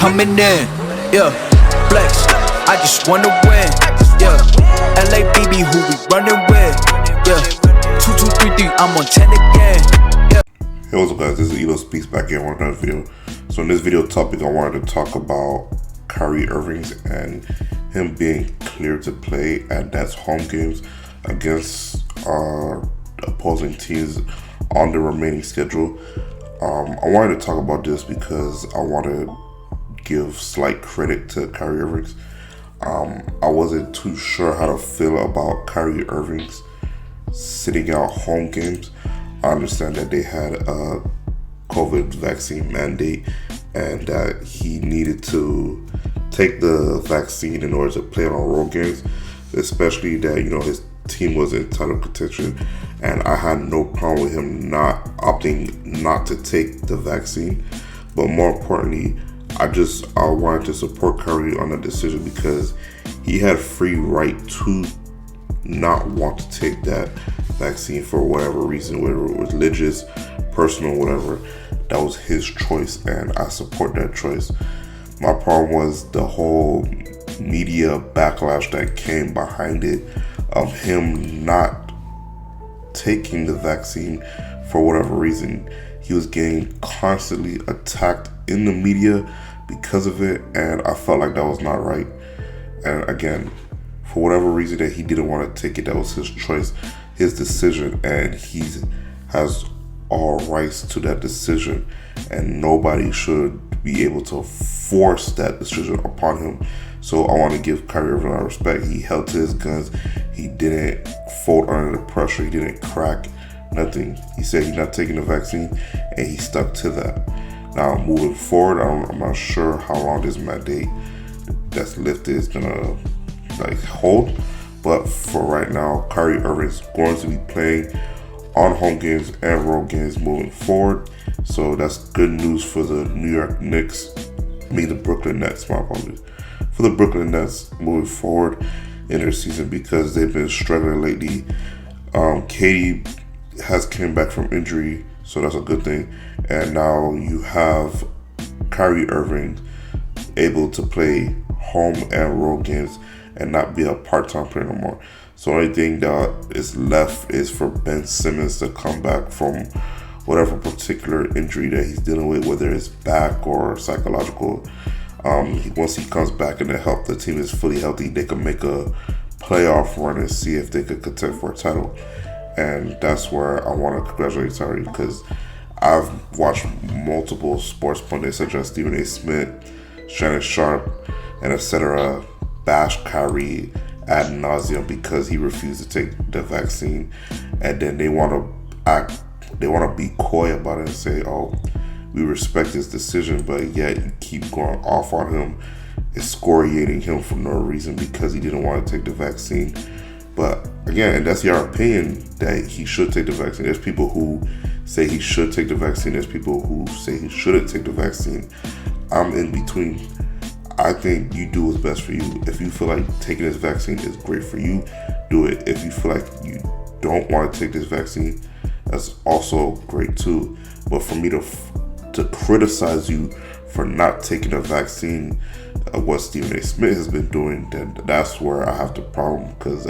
coming in. Yeah, flex, I just wanna win. Yeah, LABB, who we running with. Yeah, 2233, I'm on 10 again. Yeah. Hey, what's up, guys? This is Elo Speaks back here on another video. So in this video topic, I wanted to talk about Kyrie Irvings and him being cleared to play at Nets home games against opposing teams on the remaining schedule. I wanted to talk about this because I want to give slight credit to Kyrie Irvings. I wasn't too sure how to feel about Kyrie Irvings sitting out home games. I understand that they had a COVID vaccine mandate and that he needed to take the vaccine in order to play on road games, especially that, his team was in title contention, and I had no problem with him not opting not to take the vaccine. But more importantly, I wanted to support Kyrie on the decision because he had free right to not want to take that vaccine for whatever reason, whether it was religious, personal, whatever. That was his choice, and I support that choice. My problem was the whole media backlash that came behind it, of him not taking the vaccine for whatever reason. He was getting constantly attacked in the media because of it, and I felt like that was not right. And again, for whatever reason that he didn't want to take it, that was his choice, his decision, and he has all rights to that decision, and nobody should be able to force that decision upon him. So I want to give Kyrie Irving a lot of respect. He held to his guns. He didn't fold under the pressure. He didn't crack, nothing. He said he's not taking the vaccine, and he stuck to that. Now, moving forward, I'm not sure how long this mandate that's lifted is gonna hold, but for right now, Kyrie Irving is going to be playing on home games and road games moving forward. So that's good news for the the Brooklyn Nets, my apologies. For the Brooklyn Nets moving forward in their season, because they've been struggling lately. KD has came back from injury, so that's a good thing. And now you have Kyrie Irving able to play home and road games and not be a part-time player no more. So the only thing that is left is for Ben Simmons to come back from whatever particular injury that he's dealing with, whether it's back or psychological. Once he comes back and the team is fully healthy, they can make a playoff run and see if they could contend for a title. And that's where I want to congratulate Kyrie, because I've watched multiple sports pundits such as Stephen A. Smith, Shannon Sharp, and etc. bash Kyrie ad nauseum because he refused to take the vaccine, and then they want to be coy about it and say, "Oh, we respect his decision," but yet you keep going off on him, excoriating him for no reason because he didn't want to take the vaccine. But again, and that's your opinion that he should take the vaccine. There's people who say he should take the vaccine. There's people who say he shouldn't take the vaccine. I'm in between. I think you do what's best for you. If you feel like taking this vaccine is great for you, do it. If you feel like you don't want to take this vaccine, that's also great too. But for me to criticize you for not taking a vaccine, what Stephen A. Smith has been doing, then that's where I have the problem, because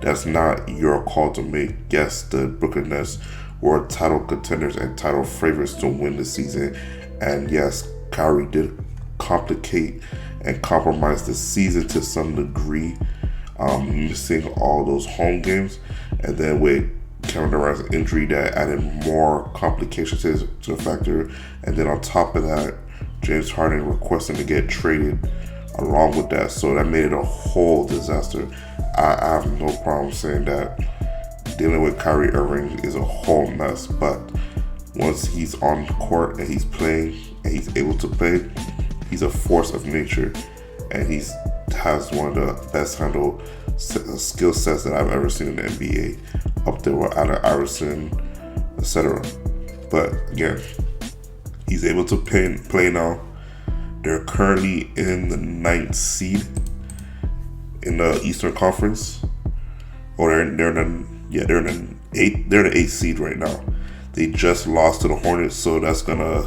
that's not your call to make. Yes, the Brooklyn Nets were title contenders and title favorites to win the season, and yes, Kyrie did complicate and compromise the season to some degree, missing all those home games, and then with Kevin Durant's injury that added more complications to the factor, and then on top of that, James Harden requesting to get traded along with that, so that made it a whole disaster. I have no problem saying that dealing with Kyrie Irving is a whole mess, but once he's on the court and he's playing and he's able to play, he's a force of nature, and he has one of the best handle skill sets that I've ever seen in the NBA, up there with Allen Iverson, etc. But again, he's able to play now. They're currently in the 9th seed in the Eastern Conference, or they're in the 8th seed right now. They just lost to the Hornets, so that's gonna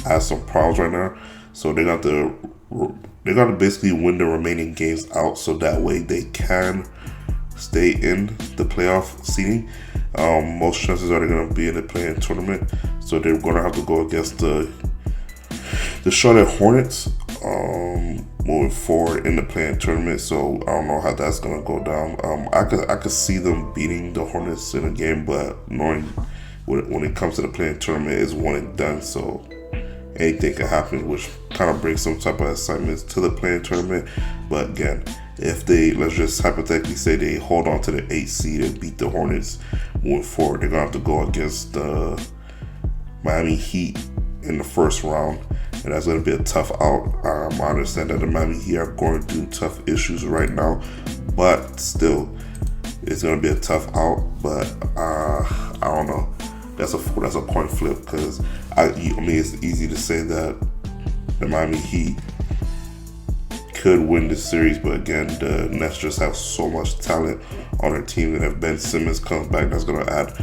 has some problems right now. So they got to basically win the remaining games out, so that way they can stay in the playoff seeding. Most chances are they're going to be in the play-in tournament, so they're going to have to go against the Charlotte Hornets moving forward in the play-in tournament. So I don't know how that's going to go down. I could see them beating the Hornets in a game, but knowing when it comes to the play-in tournament, it's one and done. So anything can happen, which kind of brings some type of excitement to the play-in tournament. But again, if they, let's just hypothetically say they hold on to the 8th seed and beat the Hornets moving forward, they're going to have to go against the Miami Heat in the first round, and that's going to be a tough out. I understand that the Miami Heat are going through tough issues right now, but still, it's going to be a tough out. But I don't know. That's a coin flip, because I mean, it's easy to say that the Miami Heat could win this series, but again, the Nets just have so much talent on their team that if Ben Simmons comes back, that's going to add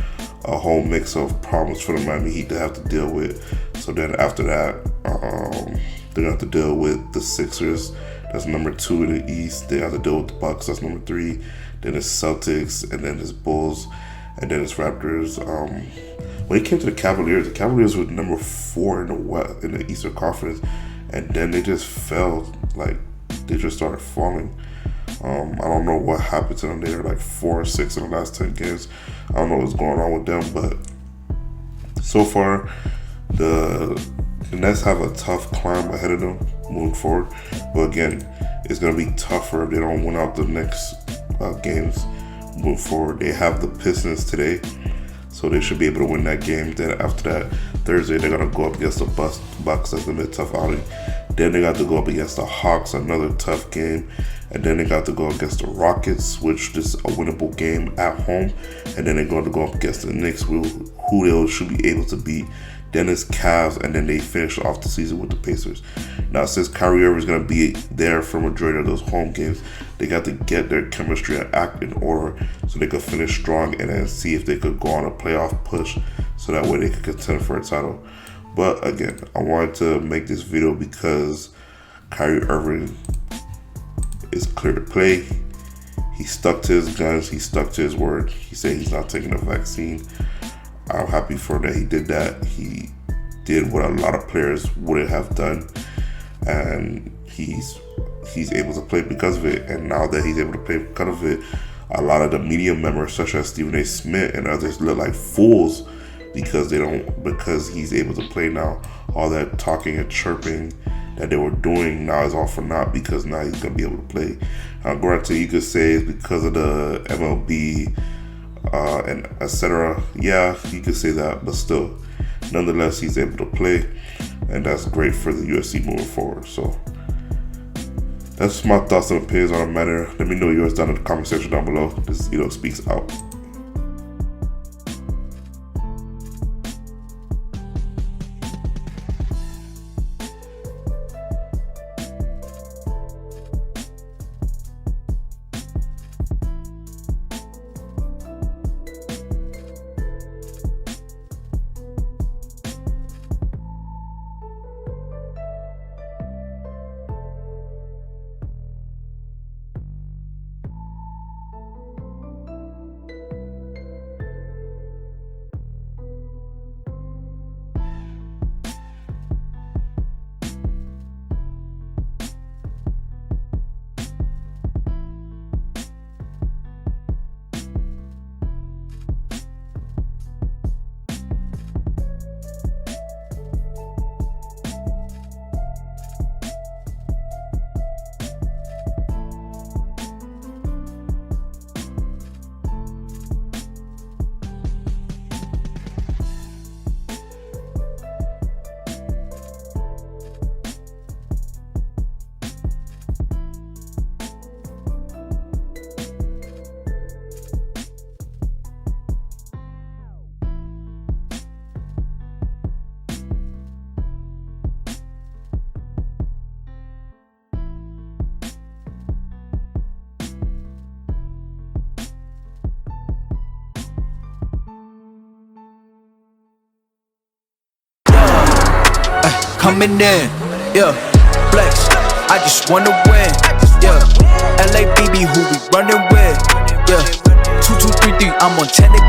a whole mix of problems for the Miami Heat to have to deal with. So then after that, they're going to have to deal with the Sixers. That's number 2 in the East. They have to deal with the Bucks. That's number 3. Then it's Celtics, and then it's Bulls, and then it's Raptors. When it came to the Cavaliers were number 4 in the Eastern Conference, and then they just fell. Like, they just started falling. I don't know what happened to them. They were like 4 or 6 in the last 10 games. I don't know what's going on with them, but so far the Nets have a tough climb ahead of them moving forward. But again, it's going to be tougher if they don't win out the next games moving forward. They have the Pistons today, so they should be able to win that game. Then after that, Thursday, they're going to go up against the Bucks. That's going to be a tough outing. Then they got to go up against the Hawks, another tough game. And then they got to go against the Rockets, which is a winnable game at home. And then they're going to go up against the Knicks, who they should be able to beat. Then it's Cavs, and then they finish off the season with the Pacers. Now, since Kyrie Irvings is going to be there for majority of those home games, they got to get their chemistry and act in order so they could finish strong and then see if they could go on a playoff push so that way they could contend for a title. But again, I wanted to make this video because Kyrie Irving is clear to play. He stuck to his guns. He stuck to his word. He said he's not taking a vaccine. I'm happy for that he did that. He did what a lot of players wouldn't have done, and he's able to play because of it. And now that he's able to play because of it, a lot of the media members, such as Stephen A. Smith and others, look like fools because he's able to play now. All that talking and chirping that they were doing now is all for naught, because now he's gonna be able to play. Granted, you could say it's because of the MLB and etc. Yeah, you could say that, but still, nonetheless, he's able to play, and that's great for the UFC moving forward. So that's my thoughts and opinions on the matter. Let me know yours down in the comment section down below. This is Edo Speaks out. coming in, yeah. Flex, I just wanna win, yeah. LABB, who we running with, yeah. 2, 2, 3, 3, I'm on 10 again.